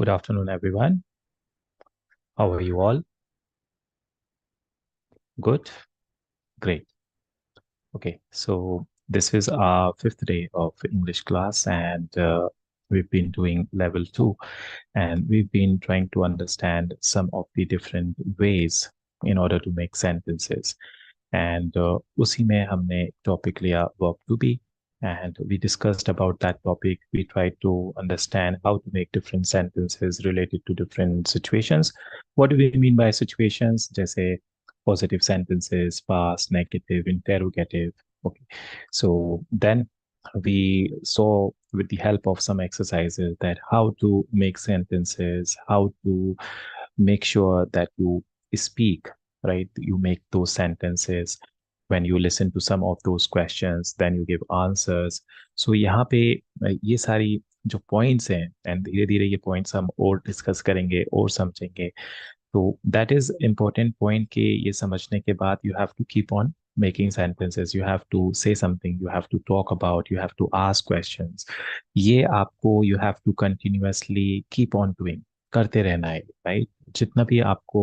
Good afternoon, everyone. How are you all? Good? Great. Okay, so this is our fifth day of English class, and we've been doing level 2, and we've been trying to understand some of the different ways in order to make sentences. And उसी में हमने topic लिया verb to be, and we discussed about that topic. We tried to understand how to make different sentences related to different situations. What do we mean by situations? जैसे positive sentences, past, negative, interrogative. Okay, so then we saw with the help of some exercises that how to make sentences, how to make sure that you speak, right? You make those sentences. When you listen to some of those questions, then you give answers. So यहाँ पे ये सारी जो points हैं, and धीरे धीरे ये points हम और discuss करेंगे और समझेंगे. तो that is important point कि ये समझने के बाद you have to keep on making sentences, you have to say something, you have to talk about, you have to ask questions. ये आपको you have to continuously keep on doing, करते रहना है, right? जितना भी आपको,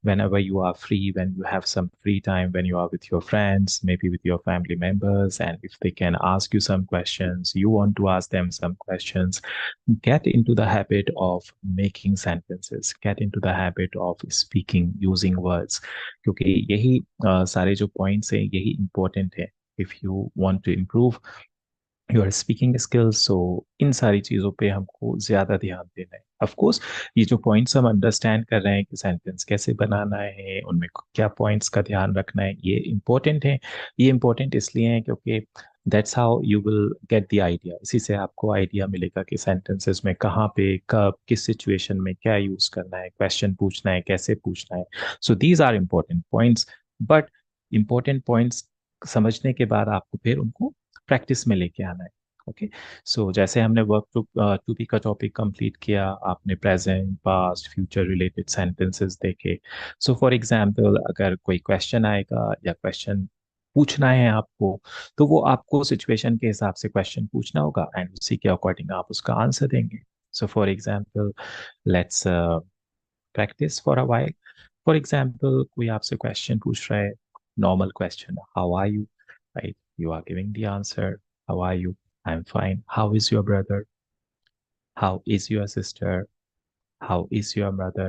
whenever you are free, when you have some free time, when you are with your friends, maybe with your family members, and if they can ask you some questions, you want to ask them some questions, get into the habit of making sentences, get into the habit of speaking using words, क्योंकि यही सारे जो points हैं यही important है if you want to improve your speaking skills. So इन सारी चीज़ों पे हमको ज़्यादा ध्यान देना है. ऑफ कोर्स ये जो पॉइंट्स हम अंडरस्टैंड कर रहे हैं कि सेंटेंस कैसे बनाना है, उनमें क्या पॉइंट्स का ध्यान रखना है, ये इम्पोर्टेंट है. ये इम्पोर्टेंट इसलिए है क्योंकि that's how you will get the idea. इसी से आपको आइडिया मिलेगा कि सेंटेंसेस में कहाँ पे, कब, किस सिचुएशन में क्या यूज़ करना है, क्वेश्चन पूछना है, कैसे पूछना है. So these are important points. But important points समझने के बाद आपको फिर उनको प्रैक्टिस में लेके आना है. ओके, सो जैसे हमने वर्क टू बी का टॉपिक कंप्लीट किया, आपने present, past, future related sentences देखे. सो फॉर एग्जांपल अगर कोई क्वेश्चन आएगा या क्वेश्चन पूछना है आपको, तो वो आपको सिचुएशन के हिसाब से क्वेश्चन पूछना होगा एंड उसी के अकॉर्डिंग आप उसका आंसर देंगे. So for example let's practice for a while. For example कोई आपसे क्वेश्चन पूछ रहा है, normal question, how are you, right? You are giving the answer, how are you? I'm fine. How is your brother? How is your sister? How is your mother?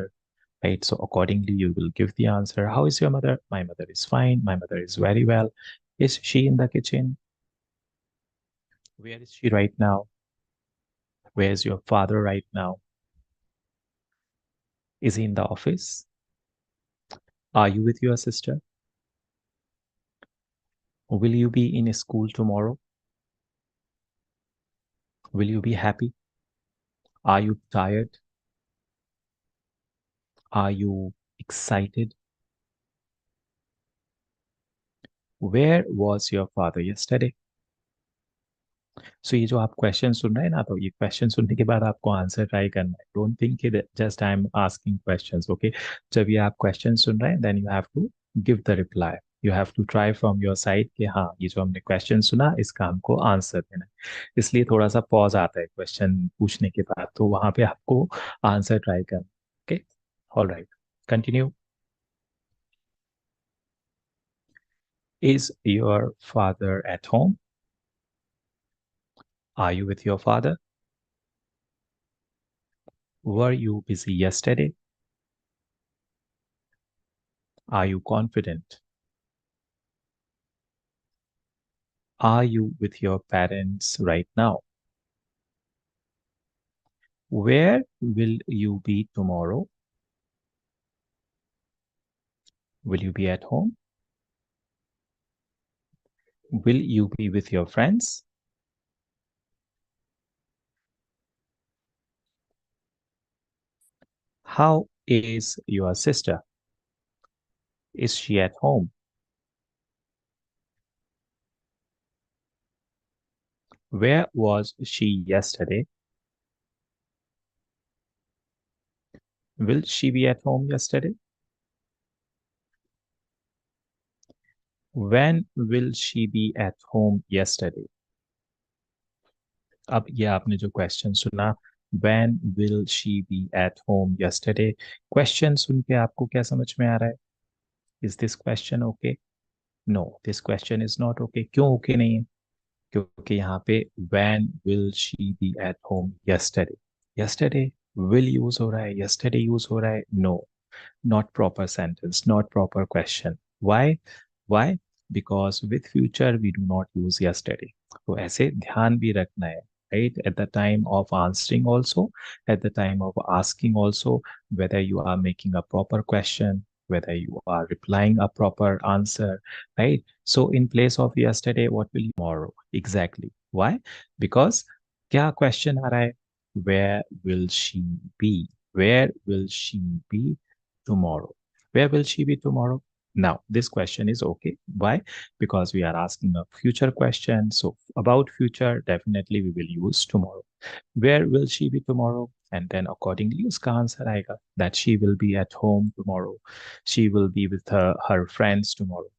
Right, so accordingly you will give the answer. How is your mother? My mother is fine, my mother is very well. Is she in the kitchen? Where is she right now? Where is your father right now? Is he in the office? Are you with your sister? Will you be in school tomorrow? Will you be happy? Are you tired? Are you excited? Where was your father yesterday? सो ये जो आप question सुन रहे हैं ना, तो ये question सुनने के बाद आपको आंसर ट्राई करना है. डोंट थिंक कि just I am asking questions. Okay, जब ये आप क्वेश्चन सुन रहे हैं then you have to give the reply. You have to try from your side कि हाँ, ये जो हमने क्वेश्चन सुना इसका हमको आंसर देना है. इसलिए थोड़ा सा पॉज आता है क्वेश्चन पूछने के बाद, तो वहां पे आपको आंसर ट्राई करना. Okay, all right, continue. Is your father at home? Are you with your father? Were you busy yesterday? Are you confident? Are you with your parents right now? Where will you be tomorrow? Will you be at home? Will you be with your friends? How is your sister? Is she at home? Where was she yesterday? Will she be at home yesterday? When will she be at home yesterday? अब ये आपने जो question सुना, when will she be at home yesterday. Question सुन के आपको क्या समझ में आ रहा है? Is this question okay? No, this question is not okay. क्यों ओके नहीं है? क्योंकि यहाँ पे when will she be at home yesterday, yesterday will use हो रहा है, यस्टरडे यूज हो रहा है। No, not proper sentence, not proper question. Why? Why? Because with future we do not use yesterday. तो ऐसे ध्यान भी रखना है, right? At the time of answering also, at the time of asking also, whether you are making a proper question, whether you are replying a proper answer, right? So in place of yesterday, what will you tomorrow? Exactly. Why? Because क्या question आ रहा है? Where will she be? Where will she be tomorrow? Where will she be tomorrow? Now, this question is okay. Why? Because we are asking a future question. So, about future, definitely we will use tomorrow. Where will she be tomorrow? And then accordingly उसका answer आएगा that she will be at home tomorrow. She will be with her friends tomorrow.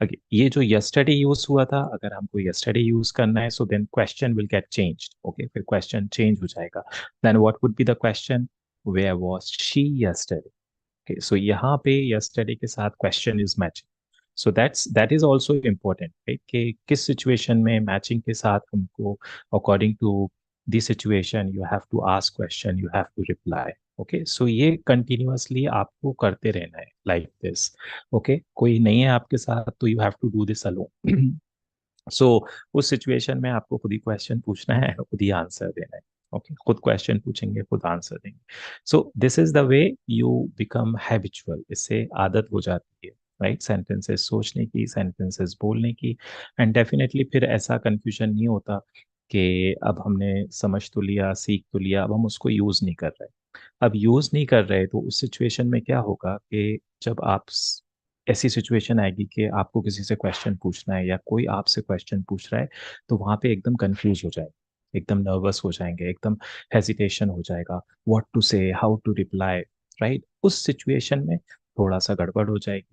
Okay, ये जो yesterday use हुआ था, अगर हमको yesterday use करना है, so then question will get changed. Okay, फिर question change हो जाएगा. Then what would be the question? Where was she yesterday? Okay, so यहाँ पे yesterday के साथ question is matching. So that is also important, right? कि किस situation में matching के साथ हमको according to the situation you have to ask question, you have to reply. Okay, so ये continuously आपको करते रहना है like this. Okay, कोई नहीं है आपके साथ तो you have to do this alone. सो उस सिचुएशन में आपको खुद ही क्वेश्चन पूछना है, खुद ही आंसर देना है। ओके, खुद क्वेश्चन पूछेंगे, खुद आंसर देंगे। सो this is the way you become habitual, इससे आदत हो जाती है, राइट? सेंटेंसेस सोचने की, सेंटेंसेस बोलने की। एंड डेफिनेटली फिर ऐसा कंफ्यूजन नहीं होता कि अब हमने समझ तो लिया, सीख तो लिया, अब हम उसको यूज नहीं कर रहे। अब यूज नहीं कर रहे तो उस सिचुएशन में क्या होगा कि जब आप ऐसी सिचुएशन आएगी कि आपको किसी से क्वेश्चन पूछना है या कोई आपसे क्वेश्चन पूछ रहा है, तो वहां पे एकदम कंफ्यूज हो जाएंगे, एकदम नर्वस हो जाएंगे, एकदम हेजिटेशन हो जाएगा, व्हाट टू से, हाउ टू रिप्लाई, राइट? उस सिचुएशन में थोड़ा सा गड़बड़ हो जाएगी,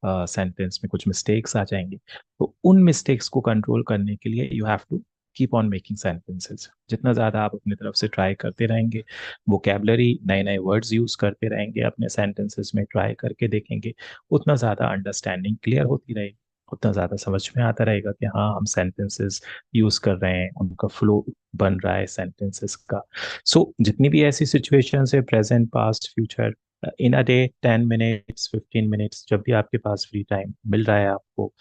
सेंटेंस में कुछ मिस्टेक्स आ जाएंगे। तो उन मिस्टेक्स को कंट्रोल करने के लिए you have to keep on making sentences. जितना ज़्यादा आप अपनी तरफ से ट्राई करते रहेंगे, वोकेबलरी, नए नए वर्ड्स यूज़ करते रहेंगे, अपने सेंटेंसेस में ट्राई करके देखेंगे, उतना ज़्यादा अंडरस्टैंडिंग क्लियर होती रहेगी, उतना ज़्यादा समझ में आता रहेगा कि हाँ, हम सेंटेंसेस यूज़ कर रहे हैं, उनका फ्लो बन रहा है सेंटेंसेस का। सो जितनी भी ऐसी सिचुएशंस है, present, past, future, in a day, 10 minutes, 15 minutes, जब भी आपके पास फ्री टाइम मिल रहा है आपको,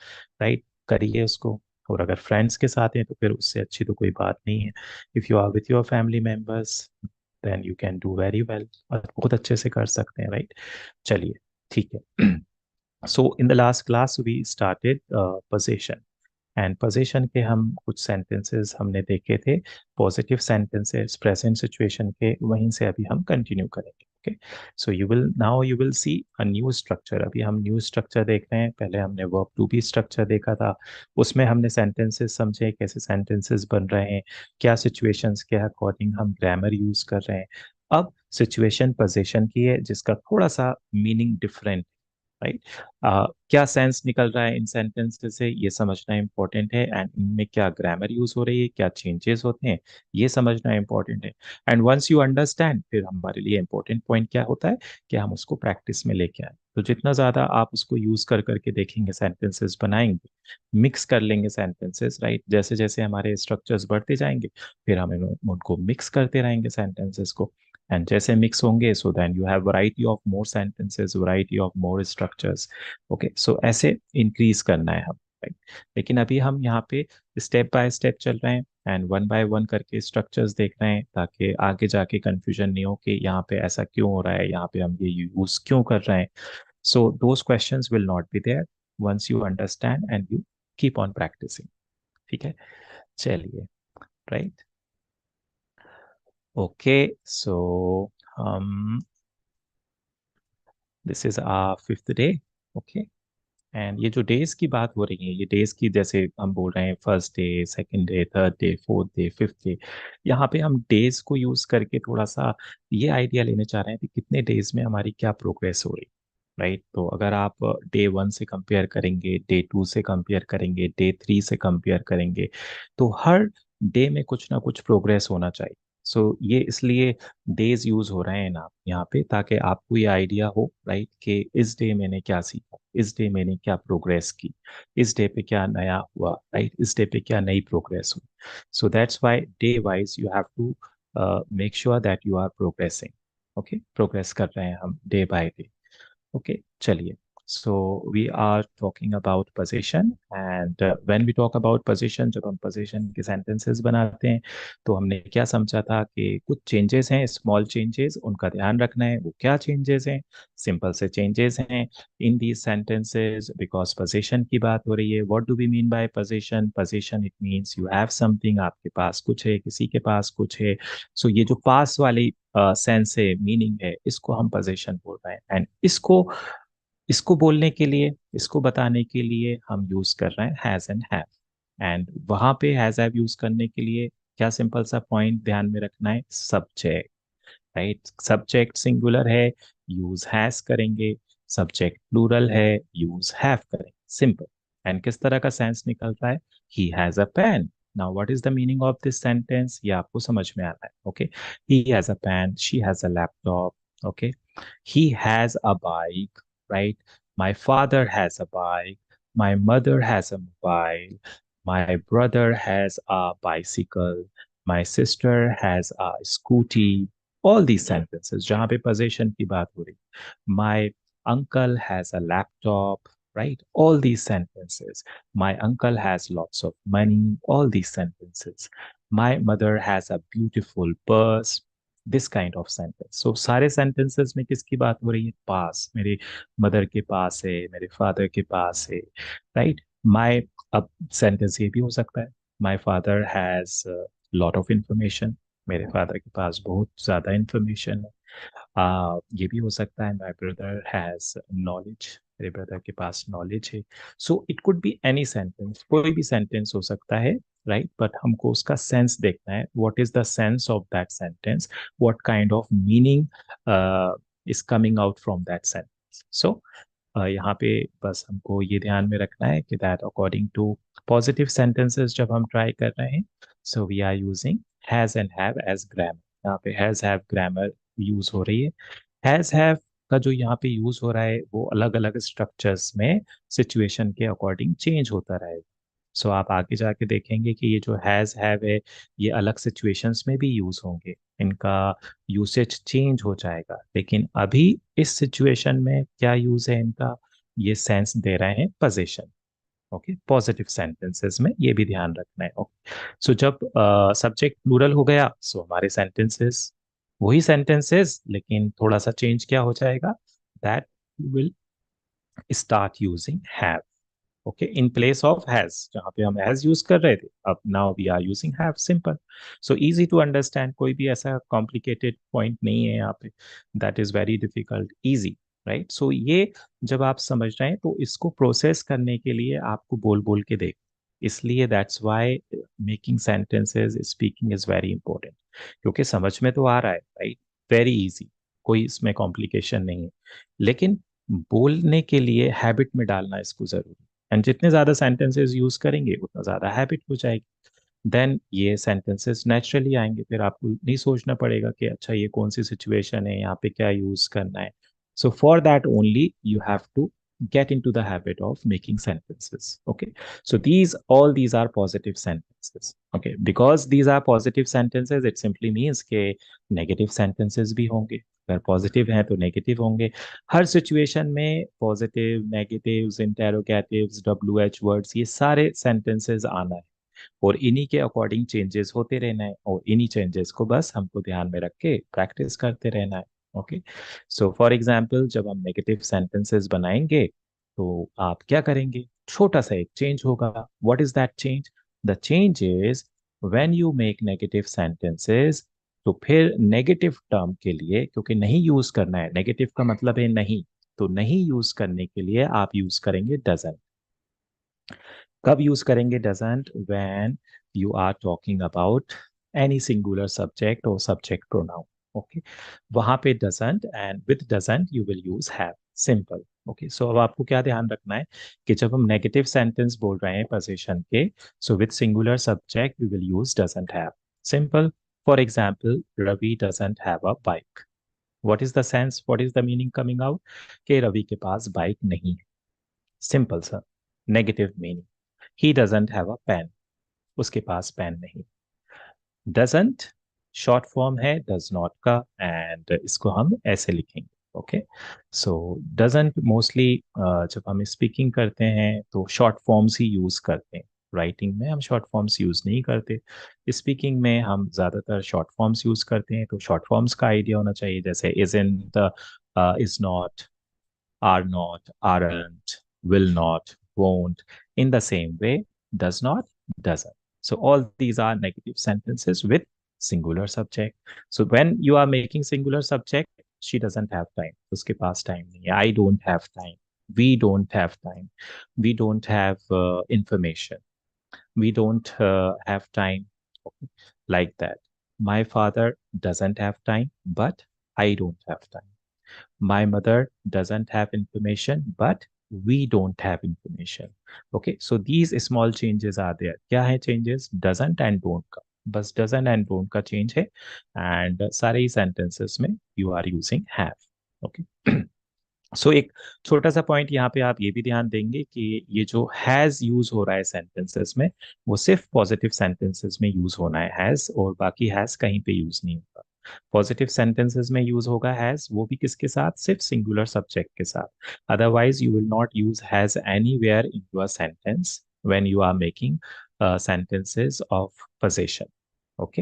राइट, करिए उसको। और अगर फ्रेंड्स के साथ हैं तो फिर उससे अच्छी तो कोई बात नहीं है। If you are with your family members, then you can do very well, और बहुत अच्छे से कर सकते हैं, राइट? चलिए, ठीक है। So in the last class we started possession, and position के हम कुछ सेंटेंसेस हमने देखे थे, पॉजिटिव सेंटेंसेस प्रेजेंट सिचुएशन के, वहीं से अभी हम कंटिन्यू करेंगे। Okay, so you will see a new structure. अभी हम न्यू स्ट्रक्चर देख रहे हैं, पहले हमने वर्ब टू बी स्ट्रक्चर देखा था, उसमें हमने सेंटेंसेस समझे कैसे सेंटेंसेस बन रहे हैं, क्या सिचुएशंस के अकॉर्डिंग हम ग्रामर यूज कर रहे हैं। अब सिचुएशन पोजीशन की है जिसका थोड़ा सा मीनिंग डिफरेंट, राइट? क्या सेंस निकल रहा है इन सेंटेंसेस से, ये समझना इंपॉर्टेंट है। एंड इनमें क्या ग्रामर यूज हो रही है, क्या चेंजेस होते हैं, ये समझना इंपॉर्टेंट है। एंड वंस यू अंडरस्टैंड, फिर हमारे लिए इंपॉर्टेंट पॉइंट क्या होता है कि हम उसको प्रैक्टिस में लेके आए। तो जितना ज्यादा आप उसको यूज कर करके देखेंगे, सेंटेंसेस बनाएंगे, मिक्स कर लेंगे सेंटेंसेस, राइट? जैसे जैसे हमारे स्ट्रक्चर्स बढ़ते जाएंगे, फिर हम उनको मिक्स करते रहेंगे सेंटेंसेस को। एंड जैसे मिक्स होंगे, so then you have variety of more sentences, variety of more structures. Okay, so ऐसे इंक्रीज करना है हम, राइट? लेकिन अभी हम यहाँ पे स्टेप बाय स्टेप चल रहे हैं एंड वन बाय वन करके स्ट्रक्चर्स देख रहे हैं, ताकि आगे जाके कंफ्यूजन नहीं हो कि यहाँ पे ऐसा क्यों हो रहा है, यहाँ पे हम ये यूज क्यों कर रहे हैं। So those questions will not be there once you understand and you keep on practicing. ठीक है, चलिए, right? Okay, so this is a fifth day. Okay, and ये जो डेज की बात हो रही है, ये डेज की, जैसे हम बोल रहे हैं first day, second day, third day, fourth day, fifth day, यहाँ पे हम डेज को यूज करके थोड़ा सा ये आइडिया लेने चाह रहे हैं कि कितने डेज में हमारी क्या प्रोग्रेस हो रही, राइट? तो अगर आप डे वन से कंपेयर करेंगे, डे टू से कंपेयर करेंगे, डे थ्री से कंपेयर करेंगे, तो हर डे में कुछ ना कुछ प्रोग्रेस होना चाहिए, सो ये इसलिए डेज यूज हो रहे हैं ना यहाँ पे, ताकि आपको ये आइडिया हो, राइट, कि इस डे मैंने क्या सीखा, इस डे मैंने क्या प्रोग्रेस की, इस डे पे क्या नया हुआ, राइट, इस डे पे क्या नई प्रोग्रेस हुई. So that's why day wise you have to make sure that you are progressing. Okay, progress कर रहे हैं हम डे बाय डे. Okay, चलिए. So we are talking about position and when we talk about position, जब हम position के sentences बनाते हैं तो हमने क्या समझा था कि कुछ changes हैं, small changes, उनका ध्यान रखना है. वो क्या changes हैं? Simple से changes हैं in these sentences because position की बात हो रही है. What do we mean by position? Position it means you have something, आपके पास कुछ है, किसी के पास कुछ है. So ये जो पास वाली सेंस है, मीनिंग है, इसको हम पोजीशन बोल रहे हैं. एंड इसको इसको बोलने के लिए, इसको बताने के लिए हम यूज कर रहे हैं हैज एंड हैव. एंड वहां पे हैज हैव यूज करने के लिए क्या सिंपल सा पॉइंट ध्यान में रखना है, सब्जेक्ट, राइट. सब्जेक्ट सिंगुलर है, यूज हैज करेंगे. सब्जेक्ट प्लूरल है, यूज हैव करेंगे. सिंपल. एंड किस तरह का सेंस निकल रहा है, he has a pen. Now what is the meaning of this sentence, ये आपको समझ में आना है. Okay, he has a pen, she has a laptop. Okay, he has a bike, right? My father has a bike. My mother has a mobile. My brother has a bicycle. My sister has a scooty. All these sentences, जहाँ पे possession की बात हो रही. My uncle has a laptop, right? All these sentences. My uncle has lots of money. All these sentences. My mother has a beautiful purse. This kind of sentence. So सारे sentences में किसकी बात हो रही है, पास. मेरे मदर के पास है, मेरे फादर के पास है, राइट. माई, अब सेंटेंस ये भी हो सकता है, my father has lot of information. मेरे फादर के पास बहुत ज्यादा इंफॉर्मेशन है. ये भी हो सकता है, माई ब्रदर हैज नॉलेज. मेरे ब्रदर के पास नॉलेज है. So it could be any sentence, कोई भी सेंटेंस हो सकता है, राइट. बट हमको उसका सेंस देखना है, what is the sense of that sentence, what kind of meaning is coming out from that sentence. So यहाँ पे बस हमको ये ध्यान में रखना है कि that according to positive sentences जब हम ट्राई कर रहे हैं, so we are using has and have as grammar. यहाँ पे हैज हैव ग्रामर यूज हो रही है. हैज हैव का जो यहाँ पे यूज हो रहा है वो अलग अलग स्ट्रक्चर्स में सिचुएशन के अकॉर्डिंग चेंज होता रहेगा. सो आप आगे जाके देखेंगे कि ये जो हैज हैव है, ये अलग सिचुएशंस में भी यूज होंगे, इनका यूसेज चेंज हो जाएगा. लेकिन अभी इस सिचुएशन में क्या यूज है इनका, ये सेंस दे रहे हैं पोजीशन. ओके, पॉजिटिव सेंटेंसेस में ये भी ध्यान रखना है. ओके, सो जब सब्जेक्ट प्लूरल हो गया, सो हमारे सेंटेंसेस वही सेंटेंसेस, लेकिन थोड़ा सा चेंज क्या हो जाएगा, that will start using have. Okay, in place of has, जहां पे हम हैज यूज कर रहे थे, अब now we are using have. Simple. So easy to understand, कोई भी ऐसा कॉम्प्लिकेटेड पॉइंट नहीं है यहाँ पे, that is very difficult, easy, right. So ये जब आप समझ रहे हैं तो इसको प्रोसेस करने के लिए आपको बोल बोल के देख, इसलिए that's why making sentences, speaking is very important. क्योंकि समझ में तो आ रहा है, राइट, वेरी इजी, कोई इसमें कॉम्प्लिकेशन नहीं है. लेकिन बोलने के लिए हैबिट में डालना इसको जरूरी. एंड जितने ज्यादा सेंटेंसेस यूज करेंगे उतना ज्यादा हैबिट हो जाएगी. देन ये सेंटेंसेस नेचुरली आएंगे, फिर आपको नहीं सोचना पड़ेगा कि अच्छा ये कौन सी सिचुएशन है, यहाँ पे क्या यूज करना है. So for that only you have to get into the habit of making sentences. Okay, so these are positive sentences. Okay, because these are positive sentences, it simply means के negative sentences भी होंगे. अगर positive हैं तो negative होंगे. हर situation में positive, negatives, interrogatives, W H words, ये सारे सेंटेंसेस आना है. और इन्हीं के अकॉर्डिंग चेंजेस होते रहना है, और इन्हीं चेंजेस को बस हमको ध्यान में रख के प्रैक्टिस करते रहना है. ओके, सो फॉर एग्जाम्पल जब हम नेगेटिव सेंटेंसेस बनाएंगे तो आप क्या करेंगे, छोटा सा एक चेंज होगा. What is that change, the change is when you make negative sentences, तो फिर नेगेटिव टर्म के लिए, क्योंकि नहीं यूज करना है, नेगेटिव का मतलब है नहीं, तो नहीं यूज करने के लिए आप यूज करेंगे डजंट. कब यूज करेंगे doesn't, when you are talking about any singular subject और सब्जेक्ट प्रोनाउन. ओके, वहां पे doesn't, and with doesn't you will use have. Simple. Okay, so अब आपको क्या ध्यान रखना है कि जब हम नेगेटिव सेंटेंस बोल रहे हैं पोजीशन के, so with singular subject we will use doesn't have. Simple. For example, Ravi doesn't have a bike. What is the sense? What is the meaning coming out? कि रवि के पास बाइक नहीं है. Simple सा negative meaning. He doesn't have a pen. उसके पास pen नहीं. Doesn't short form है does not का, एंड इसको हम ऐसे लिखेंगे. ओके. सो डजंट मोस्टली जब हम स्पीकिंग करते हैं तो शॉर्ट फॉर्म्स ही यूज करते हैं. राइटिंग में हम शॉर्ट फॉर्म्स यूज नहीं करते. स्पीकिंग में हम ज्यादातर शॉर्ट फॉर्म्स यूज करते हैं. तो शॉर्ट फॉर्म्स का आइडिया होना चाहिए, जैसे isn't, is not, are not, aren't, will not, won't. In the same way, does not, doesn't. So all these are negative sentences with singular subject. So when you are making singular subject, she doesn't have time. उसके पास time नहीं है. I don't have time. We don't have time. We don't have information. We don't have time. Okay. Like that. My father doesn't have time, but I don't have time. My mother doesn't have information, but we don't have information. Okay, so these small changes are there. क्या है changes? Doesn't and don't का. बस doesn't and don't का change है, and सारे ही sentences में you are using have. Okay. सो एक छोटा सा पॉइंट यहाँ पे आप ये भी ध्यान देंगे कि ये जो हैज यूज हो रहा है सेंटेंसेस में, वो सिर्फ पॉजिटिव सेंटेंसेस में यूज होना है हैज, और बाकी हैज कहीं पे यूज नहीं होगा. पॉजिटिव सेंटेंसेस में यूज होगा हैज, वो भी किसके साथ? सिर्फ सिंगुलर सब्जेक्ट के साथ. Otherwise you will not use has anywhere in your sentence when you are making sentences of position. Okay.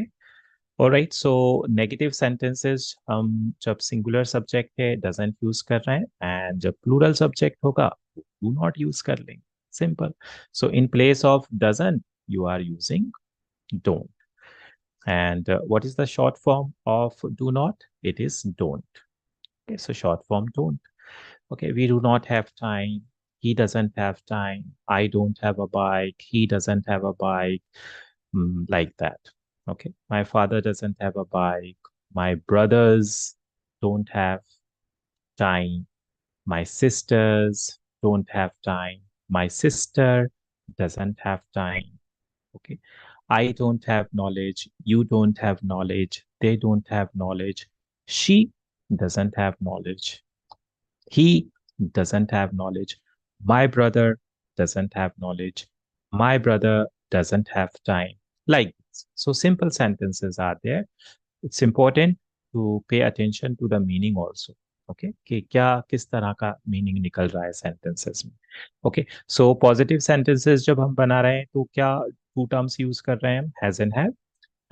Alright. So negative sentences हम जब सिंगुलर सब्जेक्ट है डजंट यूज कर रहे हैं, एंड जब प्लूरल सब्जेक्ट होगा डू नॉट यूज कर लेंगे. Simple. So in place of doesn't you are using don't. And what is the short form of do not? It is don't. Okay, so short form don't. Okay, we do not have time. He doesn't have time. I don't have a bike. He doesn't have a bike. Like that. Okay, my father doesn't have a bike. My brothers don't have time. My sisters don't have time. My sister doesn't have time. Okay. I don't have knowledge. You don't have knowledge. They don't have knowledge. She doesn't have knowledge. He doesn't have knowledge. My brother doesn't have knowledge. My brother doesn't have time. Like this. So simple sentences are there. It's important to pay attention to the meaning also. Okay, कि क्या किस तरह का meaning निकल रहा है sentences में. Okay. So positive sentences जब हम बना रहे हैं तो क्या टू टर्म्स यूज कर रहे हैं हम, has and have.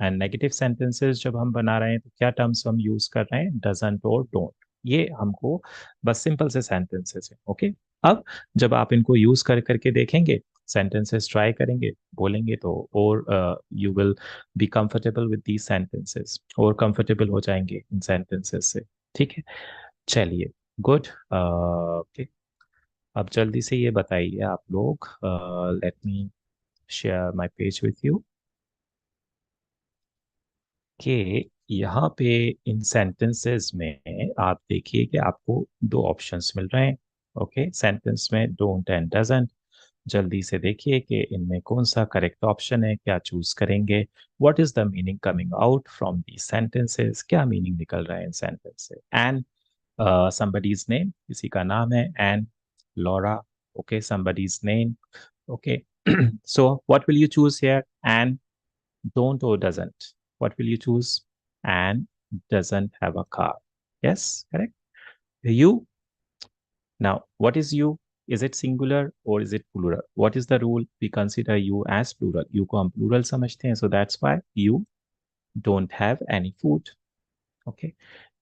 And negative sentences जब हम बना रहे हैं तो क्या टर्म्स हम यूज कर रहे हैं, डजंट और डोंट. ये हमको बस सिंपल से सेंटेंसेस है. ओके. अब जब आप इनको यूज कर करके देखेंगे, सेंटेंसेस ट्राई करेंगे, बोलेंगे, तो और you will be comfortable with these sentences, और कंफर्टेबल हो जाएंगे इन सेंटेंसेस से. ठीक है. चलिए. गुड. ओके. अब जल्दी से ये बताइए आप लोग, let me share my page with you, कि यहाँ पे इन सेंटेंसेस में आप देखिए कि आपको दो ऑप्शंस मिल रहे हैं. ओके. सेंटेंस में डोंट एंड डजंट. जल्दी से देखिए कि इनमें कौन सा करेक्ट ऑप्शन है, क्या चूज करेंगे. What is the meaning coming out from the sentences, क्या मीनिंग निकल रहा है इन सेंटेंस से. एंड somebody's name, किसी का नाम है, and Laura. Okay, somebody's name. Okay. So what will you choose here? And don't or doesn't. What will you choose? And doesn't have a car. Yes, correct. You. Now, what is you? Is it singular or is it plural? What is the rule? We consider you as plural. You को हम plural समझते हैं, so that's why you don't have any food. Okay.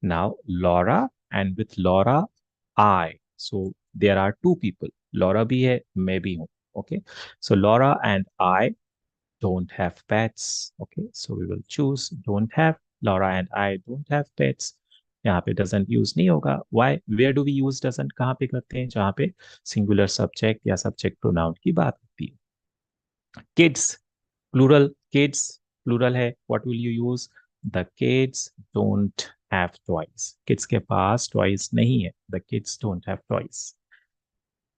Now, Laura, and with Laura, I. So there are two people. Laura भी है, मैं भी हूँ. Okay. So Laura and I don't have pets. Okay. So we will choose don't have. Laura and I don't have pets. यहाँ पे doesn't use नहीं होगा. Why? Where do we use doesn't? कहाँ पे करते हैं? जहाँ पे singular subject या subject pronoun की बात होती है. Kids, plural. Kids, plural है. What will you use? The kids don't have toys. Kids के पास toys नहीं है. The kids don't have toys.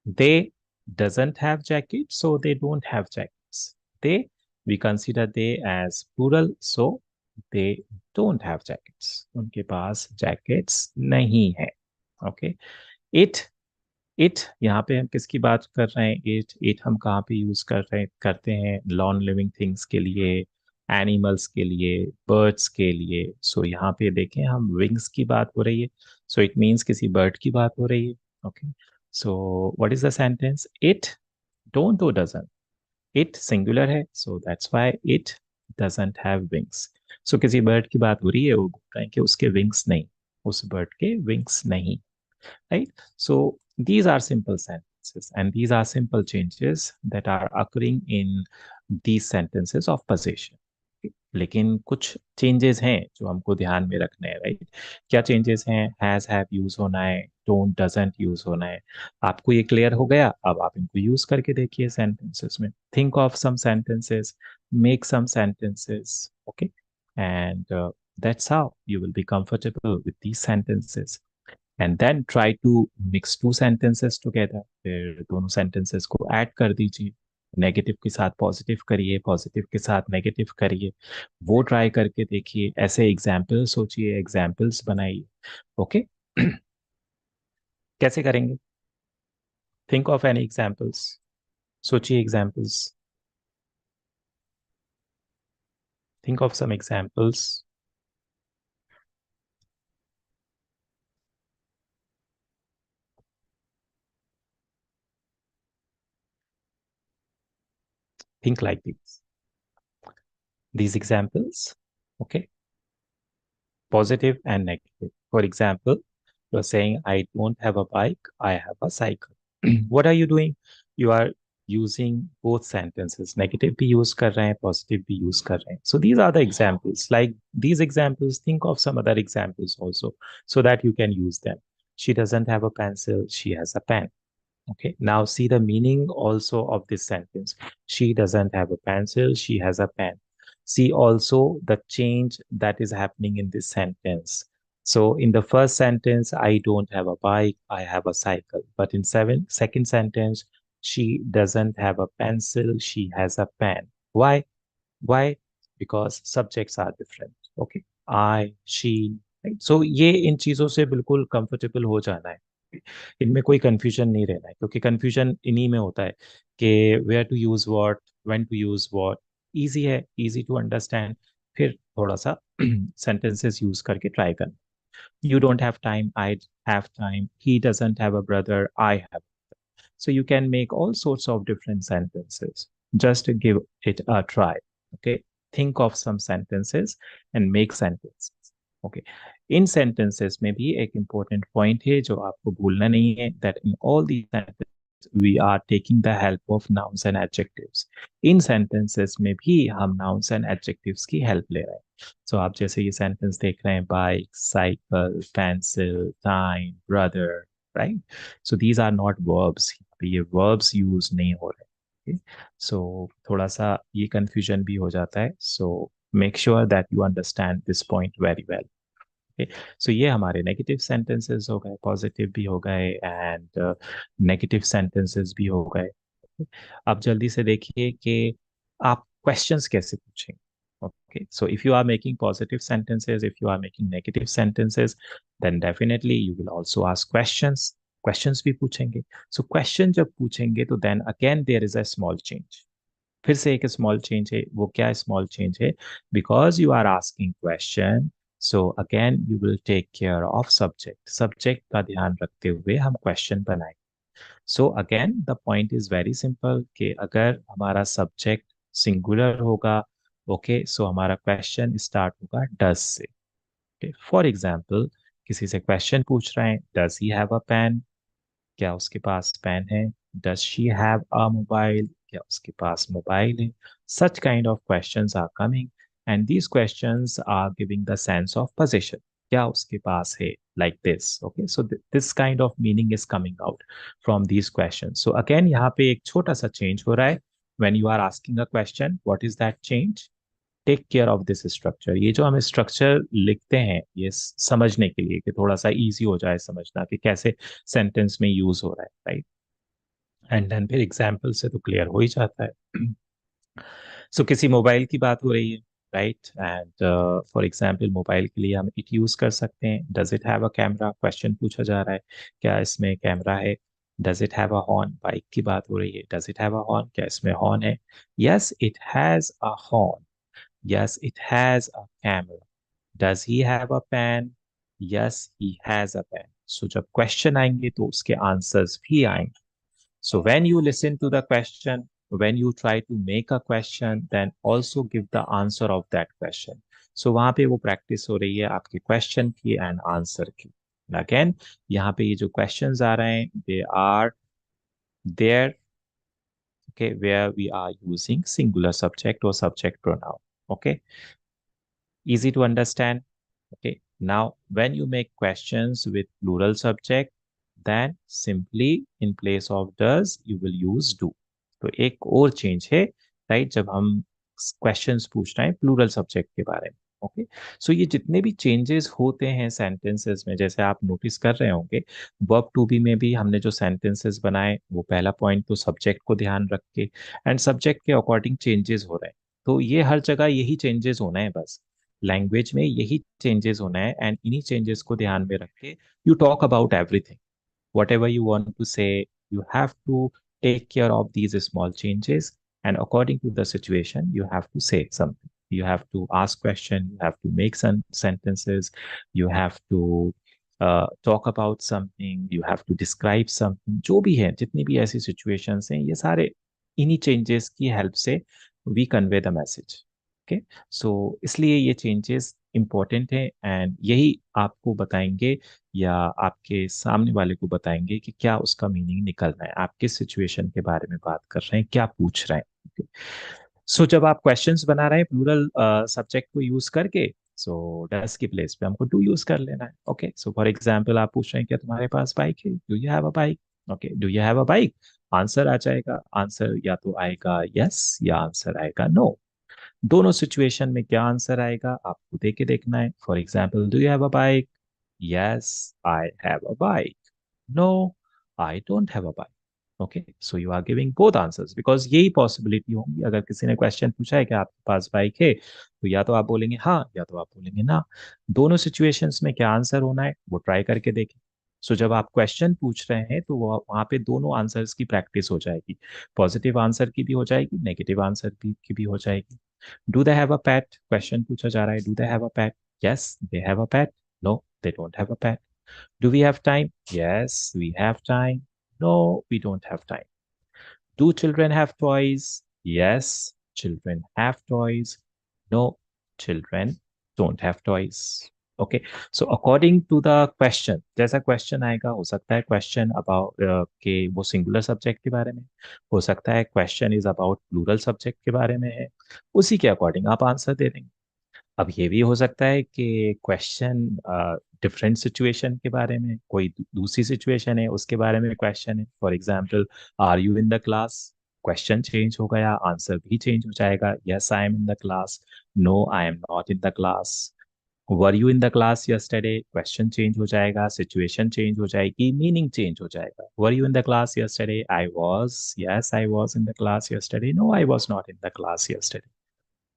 They doesn't have jackets, so they don't have jackets. They, we consider they as plural, so they don't have jackets, उनके पास jackets नहीं है। Okay, it it यहाँ पे हम किसकी बात कर रहे हैं? इट हम कहाँ पे यूज करते हैं? नॉन लिविंग थिंग्स के लिए, एनिमल्स के लिए, बर्ड्स के लिए। सो यहाँ पे देखें, हम विंग्स की बात हो रही है, सो इट मीन्स किसी बर्ड की बात हो रही है। Okay, so what is the sentence? It don't और डजंट। इट सिंगुलर है, so that's why it doesn't have wings. So किसी बर्ड की बात हो रही है, वो बोल रहे हैं कि उसके विंग्स नहीं, उस बर्ड के विंग्स नहीं। Right? So these are simple sentences, and these are simple changes that are occurring in these sentences of possession. लेकिन कुछ चेंजेस हैं जो हमको ध्यान में रखने हैं, राइट? क्या चेंजेस हैं? हैज हैव यूज होना है, डोंट डजंट यूज होना है। आपको ये क्लियर हो गया? अब आप इनको यूज करके देखिए सेंटेंसेस में। Think of some sentences, make some sentences, okay, and that's how you will be comfortable with these sentences. And then try to mix two sentences together, फिर दोनों sentences को ऐड कर दीजिए। नेगेटिव के साथ पॉजिटिव करिए, positive के साथ नेगेटिव करिए, वो ट्राई करके देखिए। ऐसे एग्जाम्पल्स सोचिए, एग्जाम्पल्स बनाइए। ओके, कैसे करेंगे? थिंक ऑफ एनी एग्जाम्पल्स, सोचिए examples, think of some examples. Think like these examples. Okay, positive and negative. For example, you're saying, I don't have a bike, I have a cycle. What are you doing? You are using both sentences. Negative भी use कर रहे हैं, positive भी use कर रहे हैं. So these are the examples. Like these examples, think of some other examples also so that you can use them. She doesn't have a pencil, she has a pen. Okay, now see the meaning also of this sentence. She doesn't have a pencil, she has a pen. See also the change that is happening in this sentence. So in the first sentence, I don't have a bike, I have a cycle. But in second sentence, she doesn't have a pencil, she has a pen. Why? Because subjects are different. Okay, I, she, right? So ये इन चीजों से बिल्कुल comfortable हो जाना है, इनमें कोई confusion नहीं रहना है, क्योंकि कंफ्यूजन इन्हीं में होता है कि where to use what, when to use what. Easy है, इजी टू अंडरस्टैंड। फिर थोड़ा सा सेंटेंसेस यूज करके ट्राई करना। You don't have time, I have time. He doesn't have a brother, I have. So you can make all sorts of different sentences. Just give it a try. Okay. Think of some sentences and make sentences. Okay. In sentences में भी एक important point है जो आपको भूलना नहीं है, that in all these sentences we are taking the help of nouns and adjectives. In sentences में भी हम nouns and adjectives की help ले रहे हैं. So आप जैसे ये sentence देख रहे हैं, bike, cycle, pencil, time, brother, right? So these are not verbs. ये verbs use नहीं हो रहे. Okay? So थोड़ा सा ये confusion भी हो जाता है. So make sure that you understand this point very well. Okay? So ये हमारे नेगेटिव सेंटेंसेस हो गए, पॉजिटिव भी हो गए, एंड नेगेटिव सेंटेंसेस भी हो गए। Okay? अब जल्दी से देखिए कि आप क्वेश्चंस कैसे पूछेंगे। Okay, so if you are making positive sentences, if you are making negative sentences, then definitely you will also ask questions. Questions भी पूछेंगे। So question जब पूछेंगे तो then again there is a small change. फिर से एक small change है। वो क्या स्मॉल चेंज है? Because you are asking question, so again you will take care of subject. Subject का ध्यान रखते हुए हम क्वेश्चन बनाएं। So again the point is very simple कि अगर हमारा सब्जेक्ट सिंगुलर होगा, ओके, सो हमारा क्वेश्चन स्टार्ट होगा डज से। फॉर एग्जाम्पल, किसी से क्वेश्चन पूछ रहे हैं, does he have a pen? क्या उसके पास पेन है? Does she have a mobile? क्या उसके पास मोबाइल है? Such kind of questions are coming, and these questions are giving the sense of position. क्या उसके पास है? Like this. Okay, so this kind of meaning is coming out from these question. So again यहाँ पे एक छोटा सा change हो रहा है। When you are asking a question, what is that change? Take care of this structure. ये जो हम स्ट्रक्चर लिखते हैं, ये समझने के लिए कि थोड़ा सा इजी हो जाए समझना कि कैसे सेंटेंस में यूज हो रहा है, राइट? एंड देन फिर एग्जाम्पल से तो क्लियर हो ही जाता है। सो किसी मोबाइल की बात हो रही है, right. And for example mobile के लिए हम इट यूज कर सकते हैं, does it have a camera, question पूछा जा रहा है क्या इसमें कैमरा है। Does it have a horn, bike की बात हो रही है, does it have a horn, क्या इसमें हॉर्न है। Yes it has a horn, yes it has a camera. Does he have a pen, yes he has a pen. सो जब question आएंगे तो उसके आंसर्स भी आएंगे। So when you listen to the question, when you try to make a question, then also give the answer of that question. So वहाँ पे वो practice हो रही है आपके क्वेश्चन की एंड आंसर की। अगेन यहाँ पे ये जो क्वेश्चंस आ रहे हैं, they are there, okay, where we are using singular subject or subject pronoun. Okay, easy to understand. Okay, now when you make questions with plural subject, then simply in place of does you will use do. तो एक और change है, right, जब हम questions पूछ रहे हैं plural subject के बारे में। ओके, सो ये जितने भी चेंजेस होते हैं सेंटेंसेस में, जैसे आप नोटिस कर रहे होंगे वर्ब टू बी में भी हमने जो सेंटेंसेस बनाए, वो पहला पॉइंट तो सब्जेक्ट को ध्यान रख के एंड सब्जेक्ट के अकॉर्डिंग चेंजेस हो रहे हैं। तो ये हर जगह यही चेंजेस होना है, बस लैंग्वेज में यही चेंजेस होना है एंड इन्हीं चेंजेस को ध्यान में रख के you talk about everything, whatever you want to say, you have to take care of these small changes, and according to the situation you have to say something, you have to ask question, you have to make some sentences, you have to talk about something, you have to describe something। जो भी है, जितनी भी ऐसी situations हैं, ये सारे इन्हीं changes की help से we convey the message। Okay, so इसलिए ये चेंजेस इंपॉर्टेंट है एंड यही आपको बताएंगे या आपके सामने वाले को बताएंगे कि क्या उसका मीनिंग निकलना है, आप किस सिचुएशन के बारे में बात कर रहे हैं, क्या पूछ रहे हैं। सो जब आप क्वेश्चंस बना रहे हैं प्लूरल सब्जेक्ट को यूज करके, सो डस की प्लेस पे हमको डू यूज कर लेना है। ओके, सो फॉर एग्जांपल आप पूछ रहे हैं क्या तुम्हारे पास बाइक है, do you have a bike. Okay, do you have a bike, answer आ जाएगा, आंसर या तो आएगा यस या आंसर आएगा नो। दोनों सिचुएशन में क्या आंसर आएगा आपको दे के देखना है। For example, do you have a bike, yes I have a bike, no I don't have a bike. Okay, so you are giving both answers because यही पॉसिबिलिटी होंगी। अगर किसी ने क्वेश्चन पूछा है कि आपके पास बाइक है, तो या तो आप बोलेंगे हाँ या तो आप बोलेंगे ना। दोनों सिचुएशंस में क्या आंसर होना है वो ट्राई करके देखें। सो जब आप क्वेश्चन पूछ रहे हैं तो वो वहाँ पे दोनों आंसर्स की प्रैक्टिस हो जाएगी, पॉजिटिव आंसर की भी हो जाएगी, नेगेटिव आंसर की भी हो जाएगी। Do they have a pet, question पूछा जा रहा है, do they have a pet, yes they have a pet, no they don't have a pet. Do we have time, yes we have time, no we don't have time. Do children have toys, yes children have toys, no children don't have toys. Okay, so according to the question, जैसा question आएगा, हो सकता है question about के वो singular subject के बारे में, हो सकता है question is about plural subject के बारे में है, उसी के अकॉर्डिंग आप आंसर दे देंगे। अब ये भी हो सकता है कि क्वेश्चन डिफरेंट सिचुएशन के बारे में, कोई दूसरी सिचुएशन है उसके बारे में क्वेश्चन है। For example, are you in the class, question change हो गया, आंसर भी चेंज हो जाएगा, yes I am in the class, no I am not in the class. Were you in the class yesterday, question change हो जाएगा, situation change हो जाएगी, meaning change हो जाएगा। Were you in the class yesterday, I was, yes I was in the class yesterday, no I was not in the class yesterday.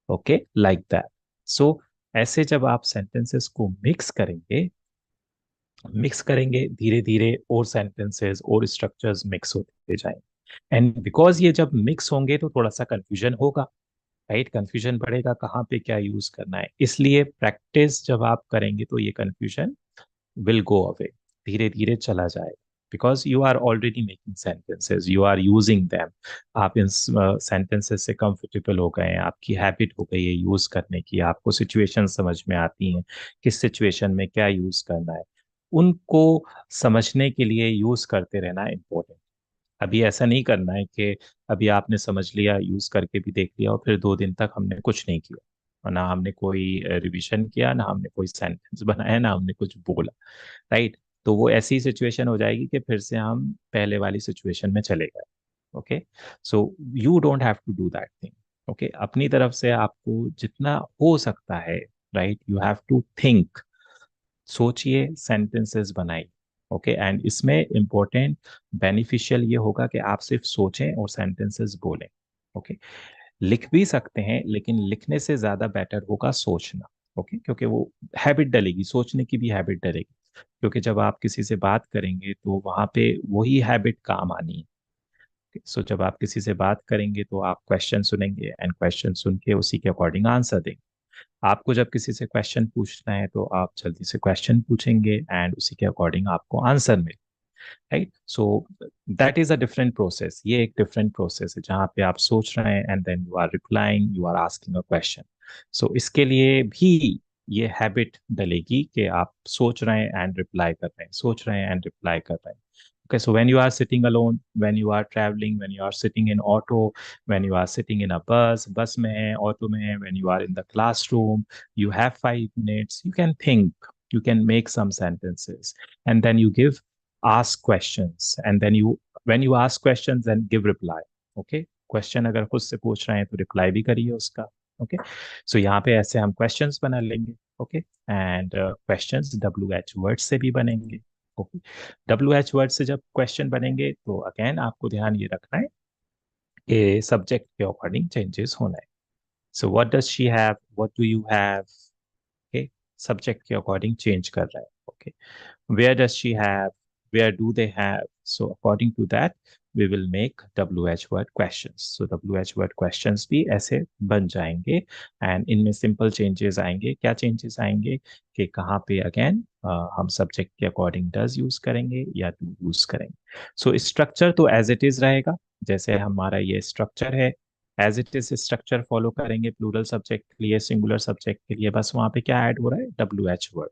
Okay, like that. So ऐसे जब आप sentences को mix करेंगे धीरे धीरे, और सेंटेंसेस और स्ट्रक्चर्स मिक्स होते जाएंगे एंड बिकॉज ये जब मिक्स होंगे तो थोड़ा सा कंफ्यूजन होगा, राइट, कंफ्यूजन बढ़ेगा कहाँ पे क्या यूज करना है। इसलिए प्रैक्टिस जब आप करेंगे तो ये कंफ्यूजन will go away, धीरे धीरे चला जाएगा, because you are already making sentences, you are using them. आप इन सेंटेंसेस से कंफर्टेबल हो गए हैं, आपकी हैबिट हो गई है यूज करने की, आपको सिचुएशन समझ में आती हैं, किस सिचुएशन में क्या यूज करना है, उनको समझने के लिए यूज करते रहना इम्पोर्टेंट। अभी ऐसा नहीं करना है कि अभी आपने समझ लिया, यूज करके भी देख लिया और फिर 2 दिन तक हमने कुछ नहीं किया, और ना हमने कोई रिवीजन किया, ना हमने कोई सेंटेंस बनाया, ना हमने कुछ बोला, राइट। तो वो ऐसी सिचुएशन हो जाएगी कि फिर से हम पहले वाली सिचुएशन में चले गए। Okay, so you don't have to do that thing. Okay, अपनी तरफ से आपको जितना हो सकता है, right, you have to think, सोचिए, सेंटेंसेस बनाइए। ओके, एंड इसमें इंपॉर्टेंट बेनिफिशियल ये होगा कि आप सिर्फ सोचें और सेंटेंसेस बोलें। ओके, लिख भी सकते हैं, लेकिन लिखने से ज्यादा बेटर होगा सोचना। ओके, क्योंकि वो हैबिट डलेगी, सोचने की भी हैबिट डलेगी। क्योंकि जब आप किसी से बात करेंगे तो वहां पे वही हैबिट काम आनी है। सो जब आप किसी से बात करेंगे तो आप क्वेश्चन सुनेंगे, एंड क्वेश्चन सुन के उसी के अकॉर्डिंग आंसर देंगे। आपको जब किसी से क्वेश्चन पूछना है तो आप जल्दी से क्वेश्चन पूछेंगे, एंड उसी के अकॉर्डिंग आपको आंसर मिले। Right, so that is a different process. ये एक डिफरेंट प्रोसेस है जहाँ पे आप सोच रहे हैं and then you are replying, you are asking a question. So इसके लिए भी ये हैबिट डलेगी कि आप सोच रहे हैं एंड रिप्लाई कर रहे हैं, सोच रहे हैं एंड रिप्लाई कर रहे हैं। Okay, so when you are sitting alone, when you are traveling, when you are sitting in auto, when you are sitting in a bus में है, auto में है, when you are in the classroom, you have 5 minutes, you can think, you can make some sentences, and then you give ask questions, and then you when you ask questions then give reply. Okay, question अगर खुद से पूछ रहे हैं तो reply भी करिए उसका। ओके, सो यहाँ पे ऐसे हम क्वेश्चंस बना लेंगे। Okay, and questions WH word से भी बनेंगे। ओके, WH वर्ड से जब क्वेश्चन बनेंगे तो अगेन आपको ध्यान ये रखना है कि सब्जेक्ट के अकॉर्डिंग चेंजेस होना है। So what does she have, what do you have. Okay, subject के अकॉर्डिंग चेंज कर रहा है। Okay, where does she have, where do they have, so according to that we will make WH word questions। so WH word questions भी ऐसे बन जाएंगे, and इनमें simple changes आएंगे। क्या चेंजेस आएंगे कि कहाँ पे अगेन हम सब्जेक्ट के अकॉर्डिंग डज यूज करेंगे या डू यूज करेंगे। सो स्ट्रक्चर तो एज इट इज रहेगा, जैसे हमारा ये स्ट्रक्चर है, as it is structure follow करेंगे प्लूरल सब्जेक्ट के लिए, सिंगुलर सब्जेक्ट के लिए बस वहाँ पे क्या ऐड हो रहा है, WH वर्ड,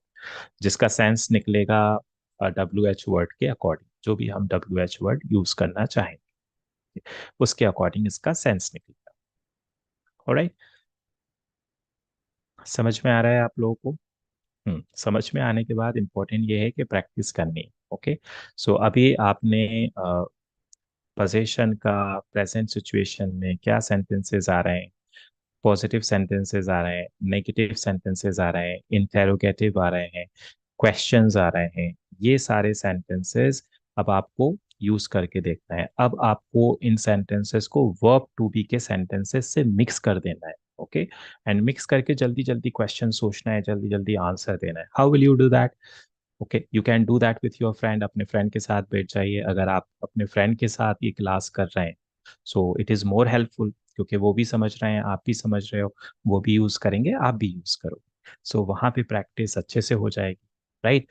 जिसका सेंस निकलेगा WH वर्ड के अकॉर्डिंग। जो भी हम WH वर्ड यूज करना चाहेंगे उसके अकॉर्डिंग इसका सेंस निकलेगा। ऑलराइट, समझ में आ रहा है आप लोगों को? समझ में आने के बाद इंपॉर्टेंट ये है कि प्रैक्टिस करनी। ओके, सो अभी आपने पोजीशन का प्रेजेंट सिचुएशन में क्या सेंटेंसेस आ रहे हैं, पॉजिटिव सेंटेंसेस आ रहे हैं, नेगेटिव सेंटेंसेस आ रहे हैं, इंटेरोगेटिव आ रहे हैं, क्वेश्चंस आ रहे हैं, ये सारे सेंटेंसेस अब आपको यूज करके देखना है। अब आपको इन सेंटेंसेस को वर्ब टू बी के सेंटेंसेस से मिक्स कर देना है। ओके, एंड मिक्स करके जल्दी जल्दी क्वेश्चन सोचना है, जल्दी जल्दी आंसर देना है। How will you do that? Okay, you can do that with your friend. अपने फ्रेंड के साथ बैठ जाइए। अगर आप अपने फ्रेंड के साथ ये क्लास कर रहे हैं so it is more helpful, क्योंकि वो भी समझ रहे हैं, आप भी समझ रहे हो, वो भी यूज़ करेंगे, आप भी यूज़ करो। सो वहाँ पे प्रैक्टिस अच्छे से हो जाएगी। Right,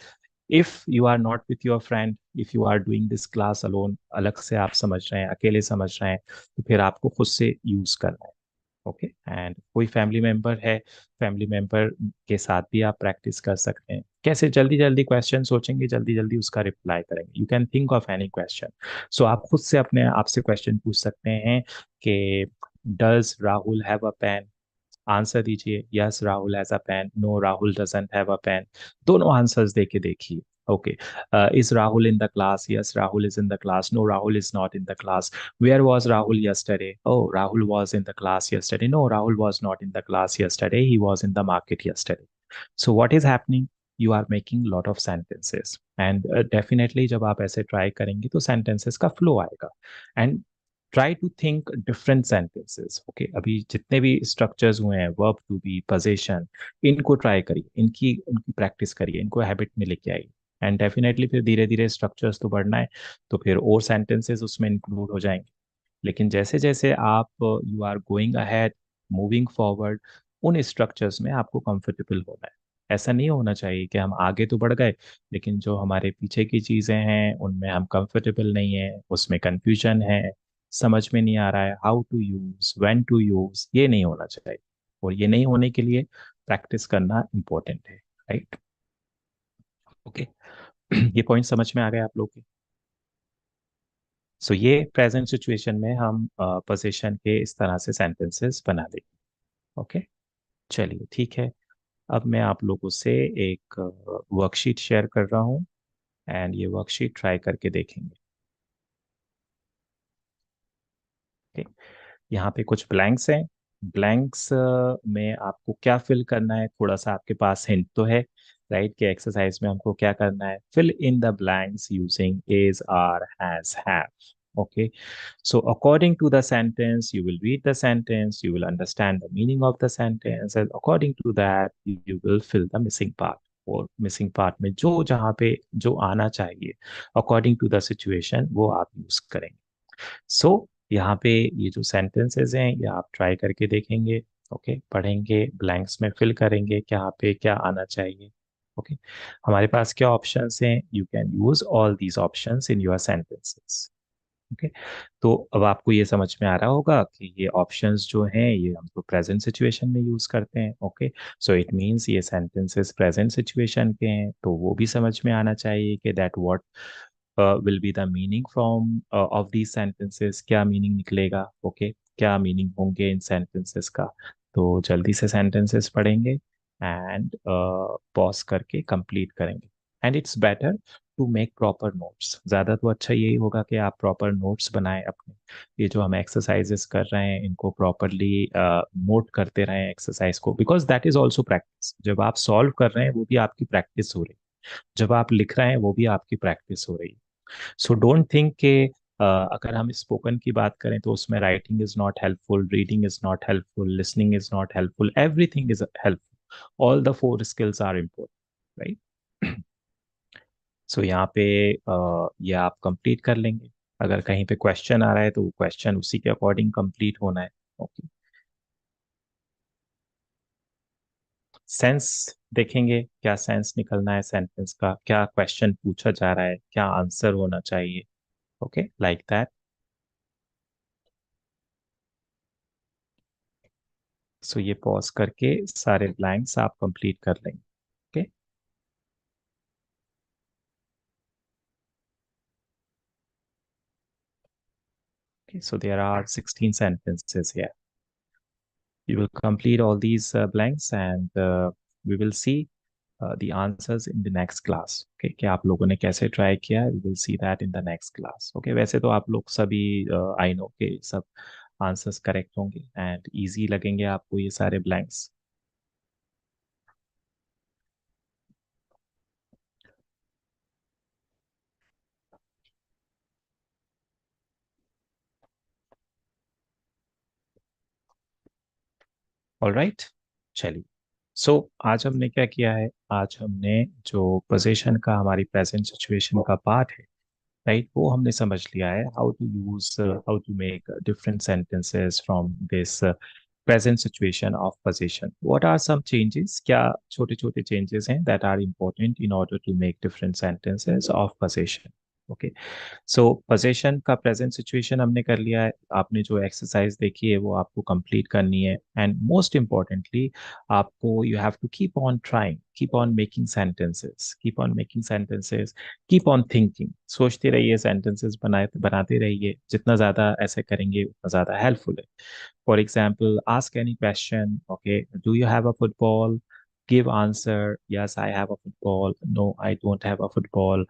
if you are not with your friend, if you are doing this class alone, अलग से आप समझ रहे हैं, अकेले समझ रहे हैं, तो फिर आपको खुद से यूज़ करना है। ओके, एंड कोई फैमिली मेंबर है, फैमिली मेंबर के साथ भी आप प्रैक्टिस कर सकते हैं। कैसे? जल्दी जल्दी क्वेश्चन सोचेंगे, जल्दी जल्दी उसका रिप्लाई करेंगे। You can think of any question. So आप खुद से अपने आप से क्वेश्चन पूछ सकते हैं कि does Rahul have a pen? Answer दीजिए, yes Rahul has a pen, no Rahul doesn't have a pen. दोनों आंसर्स दे के देखिए। Okay, is Rahul in the class? Yes Rahul is in the class, no Rahul is not in the class. Where was Rahul yesterday? Oh, Rahul was in the class yesterday. No, Rahul was not in the class yesterday. He was in the market yesterday. So what is happening? You are making lot of sentences, and definitely जब आप ऐसे try करेंगे तो sentences का flow आएगा। And try to think different sentences। Okay, अभी जितने भी structures हुए हैं, verb to be, possession, इनको try करिए, इनकी इनकी practice करिए, इनको habit में लेके आइए। एंड डेफिनेटली फिर धीरे धीरे स्ट्रक्चर्स तो बढ़ना है, तो फिर और सेंटेंसेस उसमें इंक्लूड हो जाएंगे। लेकिन जैसे जैसे आप you are going ahead, moving forward, उन स्ट्रक्चर्स में आपको कंफर्टेबल होना है। ऐसा नहीं होना चाहिए कि हम आगे तो बढ़ गए लेकिन जो हमारे पीछे की चीज़ें हैं उनमें हम कंफर्टेबल नहीं है, उसमें कंफ्यूजन है, समझ में नहीं आ रहा है how to use, when to use. ये नहीं होना चाहिए, और ये नहीं होने के लिए प्रैक्टिस करना इम्पोर्टेंट है। राइट, ओके, ये पॉइंट समझ में आ गए आप लोग के? सो ये प्रेजेंट सिचुएशन में हम पोजीशन के इस तरह से सेंटेंसेस बना देंगे। ओके, चलिए ठीक है। अब मैं आप लोगों से एक वर्कशीट शेयर कर रहा हूँ, एंड ये वर्कशीट ट्राई करके देखेंगे। ओके, यहाँ पे कुछ ब्लैंक्स हैं। ब्लैंक्स में आपको क्या फिल करना है, थोड़ा सा आपके पास हिंट तो है। राइट, के एक्सरसाइज में हमको क्या करना है, fill in the blanks using is, are, has, have. Okay, so according to the sentence, you will read the sentence, you will understand the meaning of the sentence, and according to that, you will fill the missing part. और missing part में जो जहाँ पे जो आना चाहिए according to the situation वो आप यूज करेंगे. सो यहाँ पे ये जो सेंटेंसेस हैं ये आप ट्राई करके देखेंगे. ओके, पढ़ेंगे, ब्लैंक्स में फिल करेंगे क्या पे क्या आना चाहिए. ओके, हमारे पास क्या ऑप्शंस हैं. You can use all these options in your sentences. Okay, तो अब आपको ये समझ में आ रहा होगा कि ये ऑप्शंस जो हैं ये हम तो प्रेजेंट सिचुएशन में यूज करते हैं. ओके, सो इट मींस ये सेंटेंसेस प्रेजेंट सिचुएशन के हैं तो वो भी समझ में आना चाहिए कि that what will be the meaning from of these sentences. क्या मीनिंग निकलेगा. ओके, क्या मीनिंग होंगे इन सेंटेंसेस का. तो जल्दी से सेंटेंसेस पढ़ेंगे एंड पॉज करके कंप्लीट करेंगे. And it's better to make proper notes. ज़्यादा तो अच्छा यही होगा कि आप प्रॉपर नोट्स बनाएं अपने. ये जो हम एक्सरसाइजेस कर रहे हैं इनको प्रॉपरली नोट करते रहें एक्सरसाइज को, because that is also practice. जब आप सॉल्व कर रहे हैं वो भी आपकी प्रैक्टिस हो रही है. जब आप लिख रहे हैं वो भी आपकी प्रैक्टिस हो रही है. सो डोंट थिंक के अगर हम स्पोकन की बात करें तो उसमें writing is not helpful, reading is not helpful, listening is not helpful, everything is helpful. All the four skills are important, right. So यहाँ पे ये आप कंप्लीट कर लेंगे. अगर कहीं पे क्वेश्चन आ रहा है तो वो क्वेश्चन उसी के अकॉर्डिंग कंप्लीट होना है. ओके, सेंस देखेंगे क्या सेंस निकलना है सेंटेंस का, क्या क्वेश्चन पूछा जा रहा है, क्या आंसर होना चाहिए. Okay, like that. सो ये पॉज करके सारे ब्लैंक्स आप कंप्लीट कर लेंगे. Okay. Okay, so there are 16 sentences here. You will complete all these blanks and we will see the answers in the next class. Okay, कि आप लोगों ने कैसे ट्राई किया, we will see that in the next class. Okay, वैसे तो आप लोग सभी I know के सब आंसर्स करेक्ट होंगे एंड इजी लगेंगे आपको ये सारे ब्लैंक्स. ऑलराइट, चलिए. सो आज हमने क्या किया है. आज हमने जो पोजीशन का हमारी प्रेजेंट सिचुएशन का पार्ट है, राइट, वो हमने समझ लिया है. How to use, how to make different sentences from this present situation of possession. What are some changes? क्या छोटे छोटे changes हैं that are important in order to make different sentences of possession? Okay. So possession का present situation हमने कर लिया है. आपने जो एक्सरसाइज देखी है वो आपको कंप्लीट करनी है. एंड मोस्ट इम्पॉर्टेंटली आपको you have to keep on trying, keep on making sentences, keep on making sentences, keep on thinking. सोचते रहिए, सेंटेंसेस बनाए बनाते रहिए. जितना ज़्यादा ऐसे करेंगे उतना ज़्यादा हेल्पफुल है. For example, ask any question. Okay, do you have a football? Give answer. Yes, I have a football. No, I don't have a football.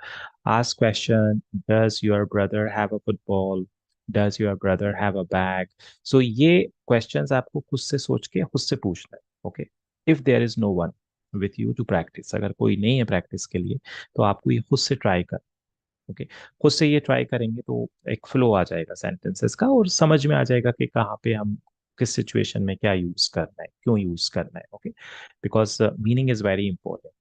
Ask question. Does your brother have a football? Does your brother have a bag? So ये questions आपको खुद से सोच के खुद से पूछना है. Okay. If there is no one with you to practice, अगर कोई नहीं है प्रैक्टिस के लिए तो आपको ये खुद से ट्राई कर. ओके, खुद से ये ट्राई करेंगे तो एक फ्लो आ जाएगा सेंटेंसेस का और समझ में आ जाएगा कि कहाँ पे हम किस सिचुएशन में क्या यूज करना है, क्यों यूज करना है. Okay, because meaning is very important,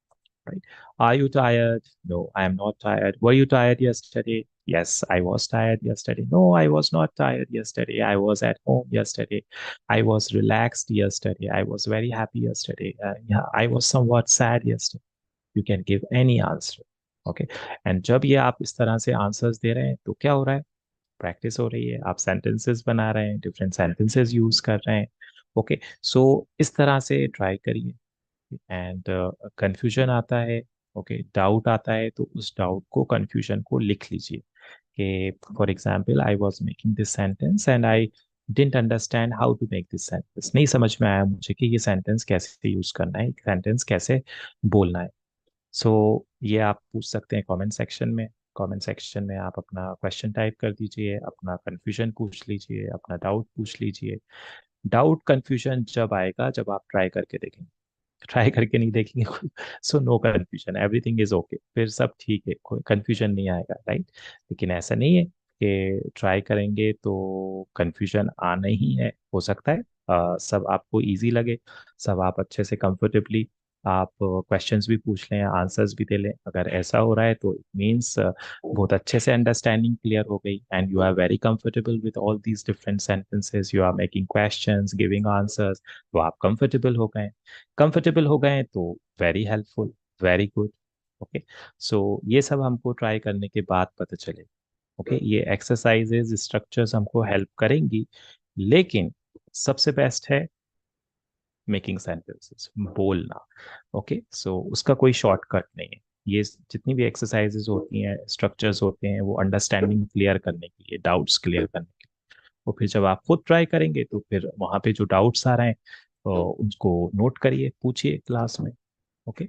right? Are you tired? No, I am not tired. Were you tired yesterday? Yes, I was tired yesterday. No, I was not tired yesterday. I was at home yesterday. I was relaxed yesterday. I was very happy yesterday. Yeah, I was somewhat sad yesterday. You can give any answer. Okay, and जब ये आप इस तरह से answers दे रहे हैं तो क्या हो रहा है. प्रैक्टिस हो रही है, आप सेंटेंसेस बना रहे हैं, डिफरेंट सेंटेंसेस यूज कर रहे हैं. ओके, सो इस तरह से ट्राई करिए. एंड कंफ्यूजन आता है, ओके, डाउट आता है तो उस डाउट को, कंफ्यूजन को लिख लीजिए कि for example I was making this sentence and I didn't understand how to make this sentence. नहीं समझ में आया मुझे कि ये सेंटेंस कैसे यूज करना है, सेंटेंस कैसे बोलना है. सो ये आप पूछ सकते हैं कमेंट सेक्शन में. कमेंट सेक्शन में आप अपना क्वेश्चन टाइप कर दीजिए, अपना कंफ्यूजन पूछ लीजिए, अपना डाउट पूछ लीजिए. डाउट कंफ्यूजन जब आएगा जब आप ट्राई करके देखेंगे. ट्राई करके नहीं देखेंगे so no confusion, everything is okay, फिर सब ठीक है, कोई कंफ्यूजन नहीं आएगा, राइट. लेकिन ऐसा नहीं है. कि ट्राई करेंगे तो कंफ्यूजन आना ही है, हो सकता है सब आपको इजी लगे, सब आप अच्छे से कंफर्टेबली आप क्वेश्चंस भी पूछ लें, आंसर्स भी दे लें। अगर ऐसा हो रहा है तो इट मीन्स बहुत अच्छे से अंडरस्टैंडिंग क्लियर हो गई and you are very comfortable with all these different sentences, you are making questions, giving answers, तो आप कंफर्टेबल हो गए तो very helpful, very good. Okay, so ये सब हमको ट्राई करने के बाद पता चले। ओके, ये एक्सरसाइजेज स्ट्रक्चर्स हमको हेल्प करेंगी, लेकिन सबसे बेस्ट है मेकिंग सेंटेंसेस, बोलना। ओके, सो उसका कोई शॉर्टकट नहीं है। ये जितनी भी एक्सरसाइजेज होती हैं, स्ट्रक्चर्स होते हैं, वो अंडरस्टैंडिंग क्लियर करने के लिए, डाउट्स क्लियर करने के लिए। और फिर जब आप खुद ट्राई करेंगे तो फिर वहां पे जो डाउट्स आ रहे हैं उनको नोट करिए, पूछिए क्लास में। ओके,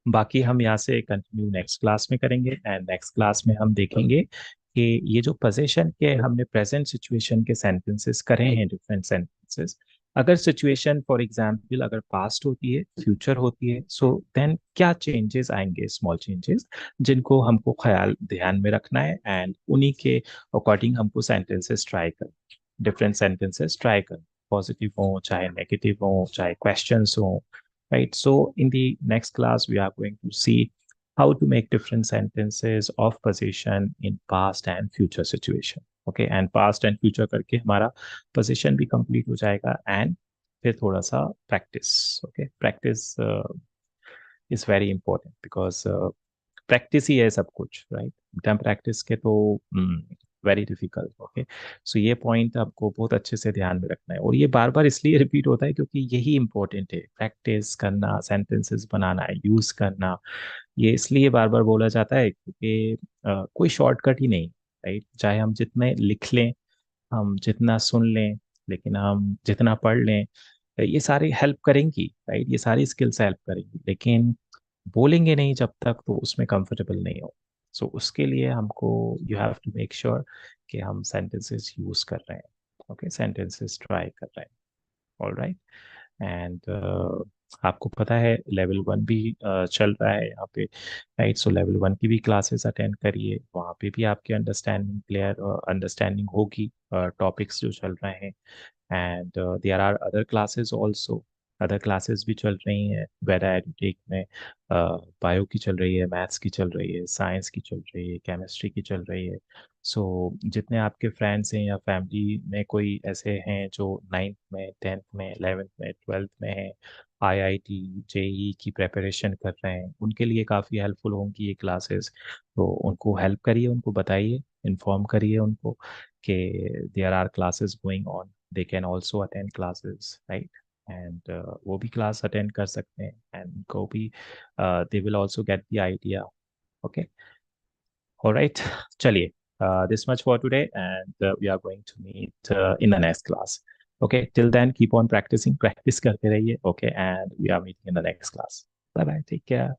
बाकी हम यहाँ से कंटिन्यू नेक्स्ट क्लास में करेंगे एंड नेक्स्ट क्लास में हम देखेंगे कि ये जो पोजीशन के हमने प्रेजेंट सिचुएशन के सेंटेंसेस करे हैं, डिफरेंट सेंटेंसेस, अगर सिचुएशन फॉर एग्जांपल अगर पास्ट होती है, फ्यूचर होती है, सो देन क्या चेंजेस आएंगे, स्मॉल चेंजेस, जिनको हमको ख्याल ध्यान में रखना है एंड उन्हीं के अकॉर्डिंग हमको सेंटेंसेस ट्राई कर, डिफरेंट सेंटेंसेस ट्राई कर, पॉजिटिव हो चाहे नेगेटिव हो चाहे क्वेश्चंस हो, right? So in the next class, we are going to see how to make different sentences of position in past and future situation. Okay, and past and future करके हमारा position भी complete हो जाएगा and फिर थोड़ा सा practice. Okay, practice is very important because practice ही है सब कुछ, राइट? बिना प्रैक्टिस के तो वेरी डिफिकल्ट। ओके, सो ये पॉइंट आपको बहुत अच्छे से ध्यान में रखना है, और ये बार बार इसलिए रिपीट होता है क्योंकि यही इंपॉर्टेंट है, प्रैक्टिस करना, सेंटेंसेस बनाना, यूज करना। ये इसलिए बार बार बोला जाता है क्योंकि कोई शॉर्टकट ही नहीं, राइट? चाहे हम जितने लिख लें, हम जितना सुन लें, लेकिन हम जितना पढ़ लें, ये सारी हेल्प करेंगी, राइट? ये सारी स्किल्स हेल्प करेंगी, लेकिन बोलेंगे नहीं जब तक तो उसमें कंफर्टेबल नहीं हो। सो उसके लिए हमको you have to make sure कि हम सेंटेंसेस यूज कर रहे हैं, ओके, सेंटेंसेस ट्राई कर रहे हैं। ऑल राइट, एंड आपको पता है लेवल 1 भी चल रहा है यहाँ पे, राइट? सो लेवल 1 की भी क्लासेस अटेंड करिए, वहाँ पे भी आपकी अंडरस्टैंडिंग क्लियर अंडरस्टैंडिंग होगी, टॉपिक्स जो चल रहे हैं। And there are other classes also, other classes भी चल रही हैं वेदा एडुटेक में, बायो की चल रही है, मैथ्स की चल रही है, साइंस की चल रही है, केमिस्ट्री की चल रही है। सो जितने आपके फ्रेंड्स हैं या फैमिली में कोई ऐसे हैं जो 9th में, 10th में, 11th में, 12th में हैं, IIT-JEE की प्रेपरेशन कर रहे हैं, उनके लिए काफ़ी हेल्पफुल होंगी ये क्लासेस। तो उनको हेल्प करिए, उनको बताइए, इन्फॉर्म करिए उनको कि there are classes going on, they can also attend classes, right? And वो भी क्लास अटेंड कर सकते हैं एंड उनको भी they will also get the idea. Okay, alright, चलिए, this much for today, and we are going to meet in the next class. Okay, till then keep on practicing, practice करते रहिए। Okay, and we are meeting in the next class. Bye bye, take care.